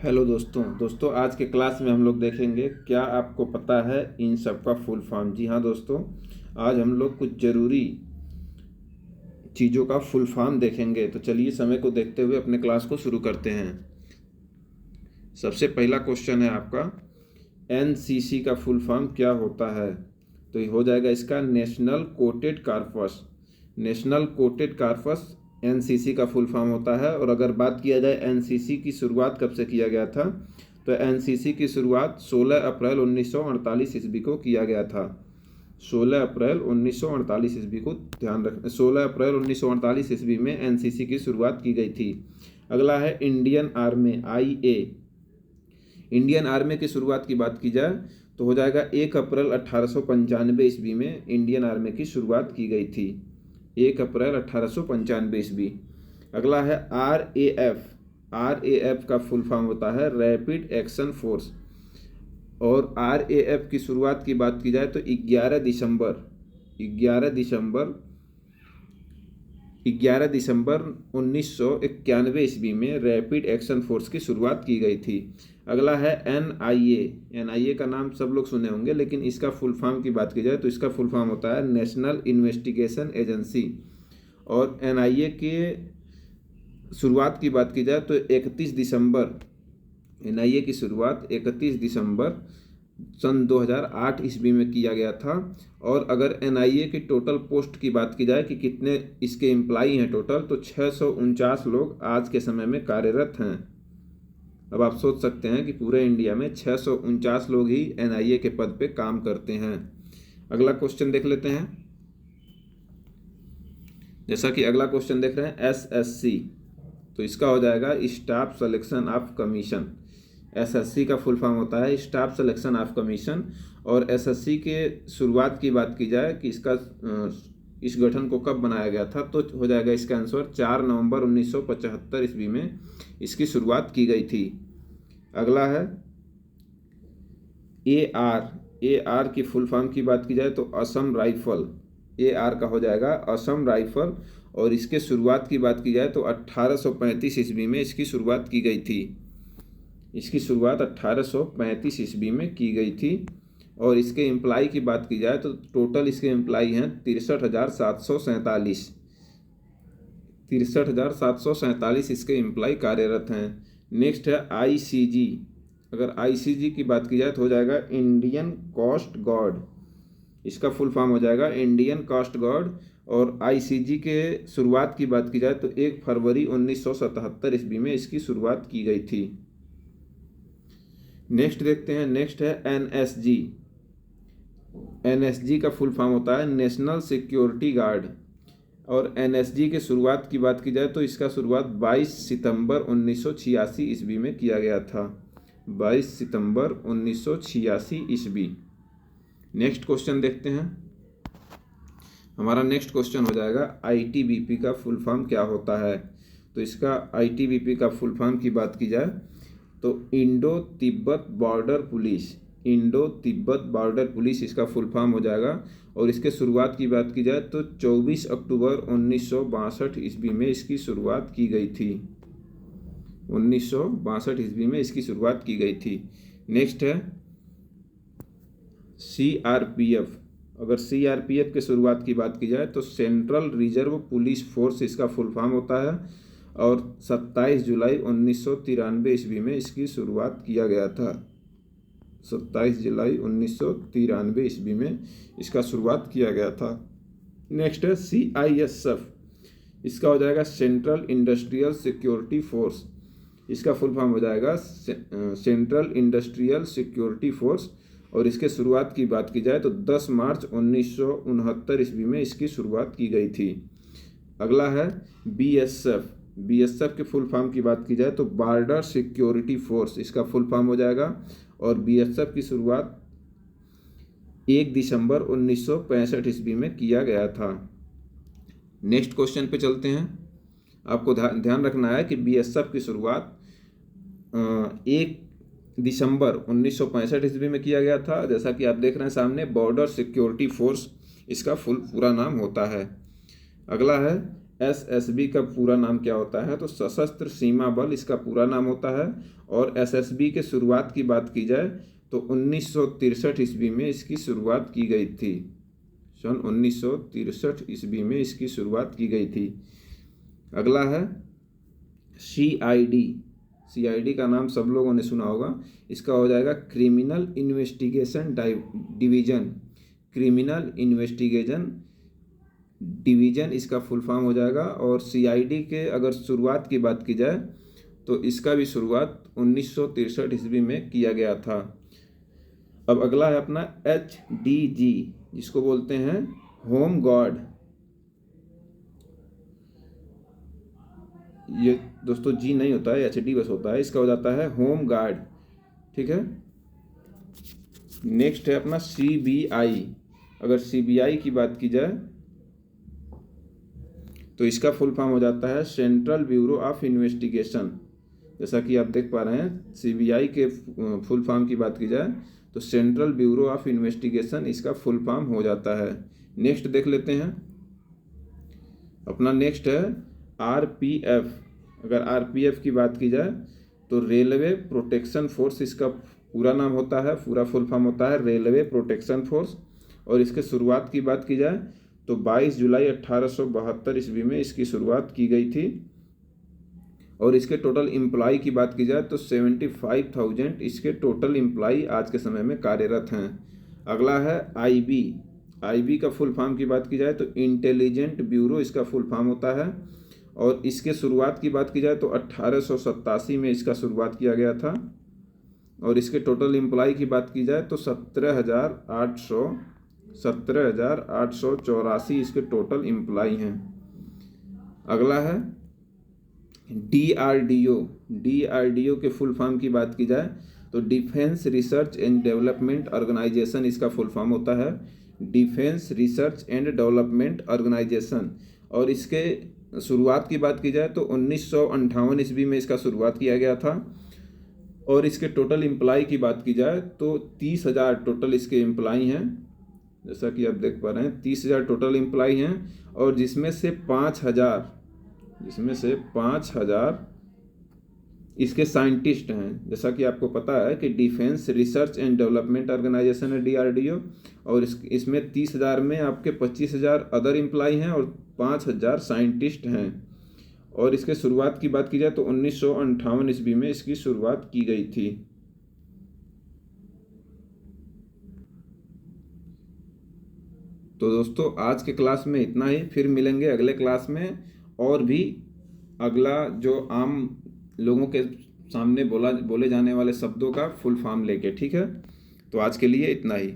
Hello दोस्तों आज के क्लास में हम लोग देखेंगे क्या आपको पता है इन सब का फुल फॉर्म। जी हाँ दोस्तों, आज हम लोग कुछ ज़रूरी चीज़ों का फुल फॉर्म देखेंगे। तो चलिए समय को देखते हुए अपने क्लास को शुरू करते हैं। सबसे पहला क्वेश्चन है आपका, एनसीसी का फुल फॉर्म क्या होता है। तो ये हो जाएगा इसका national cadet corps. National cadet corps NCC का फुल फॉर्म होता है। और अगर बात किया जाए एनसीसी की शुरुआत कब से किया गया था, तो एनसीसी की शुरुआत 16 अप्रैल 1948 ईस्वी को किया गया था। 16 अप्रैल 1948 ईस्वी को ध्यान रख 16 अप्रैल 1948 ईस्वी में एनसीसी की शुरुआत की गई थी। अगला है इंडियन आर्मी, आईए। इंडियन आर्मी की शुरुआत की बात की जाए तो हो जाएगा 1 अप्रैल 1895 ईस्वी में इंडियन आर्मी की शुरुआत की गई थी। 1 अप्रैल 1895 ईस्वी। अगला है आरएएफ। आरएएफ का फुल फॉर्म होता है रैपिड एक्शन फोर्स। और आरएएफ की शुरुआत की बात की जाए तो 11 दिसंबर 1991 ईस्वी में रैपिड एक्शन फोर्स की शुरुआत की गई थी। अगला है एनआईए। एनआईए का नाम सब लोग सुने होंगे, लेकिन इसका फुल फॉर्म की बात की जाए तो इसका फुल फॉर्म होता है नेशनल इन्वेस्टिगेशन एजेंसी। और एनआईए के शुरुआत की बात की जाए तो 31 दिसंबर, एनआईए की शुरुआत 31 दिसंबर सन 2008 ईस्वी में किया गया था। और अगर एनआईए की टोटल पोस्ट की बात की जाए कि कितने इसके एम्प्लाई हैं टोटल, तो 649 लोग आज के समय में कार्यरत हैं। अब आप सोच सकते हैं कि पूरे इंडिया में 649 लोग ही एनआईए के पद पे काम करते हैं। अगला क्वेश्चन देख लेते हैं। जैसा कि अगला क्वेश्चन देख रहे हैं एसएससी, तो इसका हो जाएगा staff selection of commission. SSC का फुल फॉर्म होता है स्टाफ सिलेक्शन ऑफ कमीशन। और एसएससी के शुरुआत की बात की जाए कि इस गठन को कब बनाया गया था, तो हो जाएगा इसका आंसर 4 नवंबर 1975 ईस्वी में इसकी शुरुआत की गई थी। अगला है एआर। एआर की फुल फॉर्म की बात की जाए तो असम राइफल। एआर का हो जाएगा असम राइफल। और इसके शुरुआत की बात की जाए तो 1835 ईस्वी में इसकी शुरुआत की गई थी। इसकी शुरुआत 1835 ईस्वी में की गई थी। और इसके एम्प्लाई की बात की जाए तो टोटल इसके एम्प्लाई हैं 63,747। 63,747 इसके एम्प्लाई कार्यरत हैं। नेक्स्ट है आईसीजी। अगर आईसीजी की बात की जाए तो हो जाएगा इंडियन कोस्ट गार्ड। इसका फुल फॉर्म हो जाएगा इंडियन कोस्ट गार्ड। और आईसीजी के शुरुआत की बात की जाए तो 1 फरवरी 1977 ईस्वी में इसकी शुरुआत की गई थी। नेक्स्ट देखते हैं। नेक्स्ट है एनएसजी। एनएसजी का फुल फॉर्म होता है नेशनल सिक्योरिटी गार्ड। और एनएसजी के शुरुआत की बात की जाए तो इसका शुरुआत 22 सितंबर 1986 ईस्वी में किया गया था। 22 सितंबर 1986 ईस्वी। नेक्स्ट क्वेश्चन देखते हैं। हमारा नेक्स्ट क्वेश्चन हो जाएगा आईटीबीपी का फुल फॉर्म क्या होता है। तो इसका आईटीबीपी का फुल फॉर्म की बात की जाए तो Indo Tibet border police. Indo Tibet border police इसका फुल फॉर्म हो जाएगा। और इसके शुरुआत की बात की जाए तो 24 अक्टूबर 1962 ईस्वी में इसकी शुरुआत की गई थी। 1962 ईस्वी में इसकी शुरुआत की गई थी। नेक्स्ट है सीआरपीएफ। अगर सीआरपीएफ के शुरुआत की बात की जाए तो सेंट्रल रिजर्व पुलिस फोर्स इसका फुल फॉर्म होता है। और 27 जुलाई 1993 ईस्वी में इसकी शुरुआत किया गया था। 27 जुलाई 1993 ईस्वी में इसका शुरुआत किया गया था। नेक्स्ट है सीआईएसएफ। इसका हो जाएगा सेंट्रल इंडस्ट्रियल सिक्योरिटी फोर्स। इसका फुल फॉर्म हो जाएगा सेंट्रल इंडस्ट्रियल सिक्योरिटी फोर्स। और इसके शुरुआत की बात की जाए तो 10 मार्च 1969 ईस्वी में इसकी शुरुआत की गई थी। अगला है बीएसएफ। बीएसएफ के फुल फॉर्म की बात की जाए तो बॉर्डर सिक्योरिटी फोर्स इसका फुल फॉर्म हो जाएगा। और बीएसएफ की शुरुआत 1 दिसंबर 1965 ईस्वी में किया गया था। नेक्स्ट क्वेश्चन पे चलते हैं। आपको ध्यान रखना है कि बीएसएफ की शुरुआत 1 दिसंबर 1965 ईस्वी में किया गया था। जैसा कि आप देख रहे हैं सामने, बॉर्डर सिक्योरिटी फोर्स इसका पूरा नाम होता है। अगला है एसएसबी का पूरा नाम क्या होता है? तो सशस्त्र सीमा बल इसका पूरा नाम होता है। और एसएसबी के शुरुआत की बात की जाए तो 1963 ईस्वी में इसकी शुरुआत की गई थी। सन 1963 ईस्वी में इसकी शुरुआत की गई थी। अगला है सीआईडी। सीआईडी का नाम सब लोगों ने सुना होगा। इसका हो जाएगा criminal investigation division. Criminal investigation division इसका फुल फॉर्म हो जाएगा। और सीआईडी के अगर शुरुआत की बात की जाए तो इसका भी शुरुआत 1963 ईस्वी में किया गया था। अब अगला है अपना एचडीजी, जिसको बोलते हैं होम गार्ड। ये दोस्तों जी नहीं होता है, एचडी बस होता है। इसका हो जाता है होम गार्ड। ठीक है। नेक्स्ट है अपना सीबीआई। अगर सीबीआई की बात की जाए तो इसका फुल फॉर्म हो जाता है सेंट्रल ब्यूरो ऑफ इन्वेस्टिगेशन। जैसा कि आप देख पा रहे हैं, सीबीआई के फुल फॉर्म की बात की जाए तो सेंट्रल ब्यूरो ऑफ इन्वेस्टिगेशन इसका फुल फॉर्म हो जाता है। नेक्स्ट देख लेते हैं। अपना नेक्स्ट है आरपीएफ। अगर आरपीएफ की बात की जाए तो रेलवे प्रोटेक्शन फोर्स इसका पूरा नाम होता है, पूरा फुल फॉर्म होता है रेलवे प्रोटेक्शन फोर्स। और इसके शुरुआत की बात की जाए तो 22 जुलाई 1872 ईस्वी में इसकी शुरुआत की गई थी। और इसके टोटल एम्प्लॉय की बात की जाए तो 75,000 इसके टोटल एम्प्लॉय आज के समय में कार्यरत हैं। अगला है आईबी। आईबी का फुल फॉर्म की बात की जाए तो इंटेलिजेंट ब्यूरो इसका फुल फॉर्म होता है। और इसके शुरुआत की बात की जाए तो 1887 में इसका शुरुआत किया गया था। और इसके टोटल एम्प्लॉय की बात की जाए तो 17,884 इसके टोटल एम्प्लॉय हैं। अगला है डीआरडीओ। डीआरडीओ के फुल फॉर्म की बात की जाए तो defence research and development organisation इसका फुल फॉर्म होता है। Defence research and development organisation. और इसके शुरुआत की बात की जाए तो 1958 ईस्वी में इसका शुरुआत किया गया था। और इसके टोटल एम्प्लॉय की बात की जाए तो 30,000 टोटल इसके एम्प्लॉय हैं। जैसा कि आप देख पा रहे हैं 30,000 टोटल एम्प्लॉय हैं। और जिसमें से 5,000 इसके साइंटिस्ट हैं। जैसा कि आपको पता है कि defence research and development organisation है डीआरडीओ। और इसमें 30,000 में आपके 25,000 अदर एम्प्लॉय हैं और 5,000 साइंटिस्ट हैं। और इसके शुरुआत की बात की जाए तो 1958 ईस्वी में इसकी शुरुआत की गई थी। तो दोस्तों आज के क्लास में इतना ही। फिर मिलेंगे अगले क्लास में और भी अगला जो आम लोगों के सामने बोले जाने वाले शब्दों का फुल फॉर्म लेके। ठीक है। तो आज के लिए इतना ही।